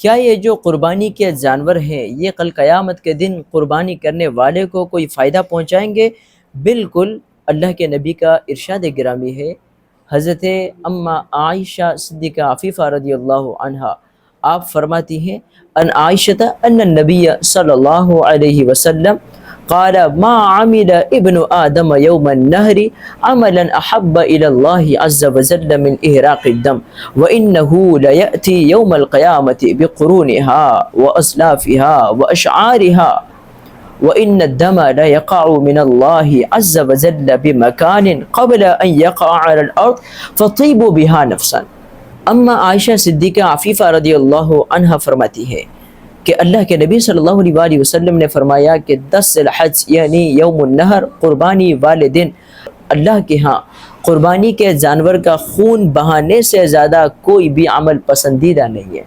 کیا یہ جو قربانی کے جانور ہیں یہ کل قیامت کے دن قربانی کرنے والے کو کوئی فائدہ پہنچائیں گے؟ بالکل، اللہ کے نبی کا ارشاد گرامی ہے، حضرت اما عائشہ صدیقہ عفیفہ رضی اللہ عنہا آپ فرماتی ہیں، ان عائشہ ان النبی صلی اللہ علیہ وسلم قال ما عمل ابن آدم يوم النهر عملا أحب إلى الله عز وجل من إهراق الدم وإنه ليأتي يوم القيامة بقرونها وأصلافها وأشعارها وإن الدم لا يقع من الله عز وجل بمكان قبل أن يقع على الأرض فطيبوا بها نفسا۔ اما عائشہ صدیقہ عفیفہ رضی اللہ عنہ فرماتی ہے کہ اللہ کے نبی صلی اللہ علیہ وآلہ وسلم نے فرمایا کہ 10 الحج یعنی یوم النحر قربانی والے دن اللہ کے ہاں قربانی کے جانور کا خون بہانے سے زیادہ کوئی بھی عمل پسندیدہ نہیں ہے۔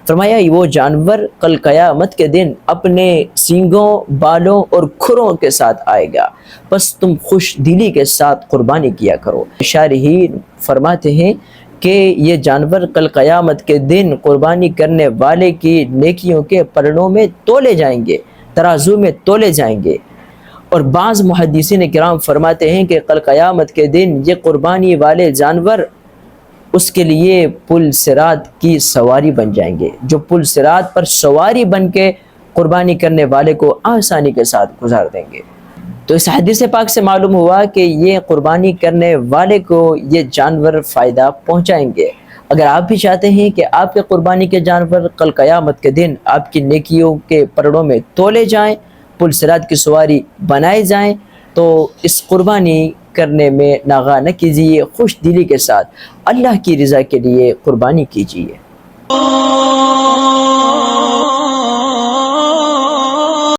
فرمایا وہ جانور کل قیامت کے دن اپنے سینگوں، بالوں اور کھروں کے ساتھ آئے گا، بس تم خوش دلی کے ساتھ قربانی کیا کرو۔ شارحین فرماتے ہیں کہ یہ جانور کل قیامت کے دن قربانی کرنے والے کی نیکیوں کے پلڑوں میں تولے جائیں گے، ترازو میں تولے جائیں گے۔ اور بعض محدثین کرام فرماتے ہیں کہ کل قیامت کے دن یہ قربانی والے جانور اس کے لیے پل صراط کی سواری بن جائیں گے، جو پل صراط پر سواری بن کے قربانی کرنے والے کو آسانی کے ساتھ گزار دیں گے۔ تو اس حدیث پاک سے معلوم ہوا کہ یہ قربانی کرنے والے کو یہ جانور فائدہ پہنچائیں گے۔ اگر آپ بھی چاہتے ہیں کہ آپ کے قربانی کے جانور کل قیامت کے دن آپ کی نیکیوں کے پلڑوں میں تولے جائیں، پل صراط کی سواری بنائے جائیں، تو اس قربانی کرنے میں ناغہ نہ کیجیے، خوش دلی کے ساتھ اللہ کی رضا کے لیے قربانی کیجیے۔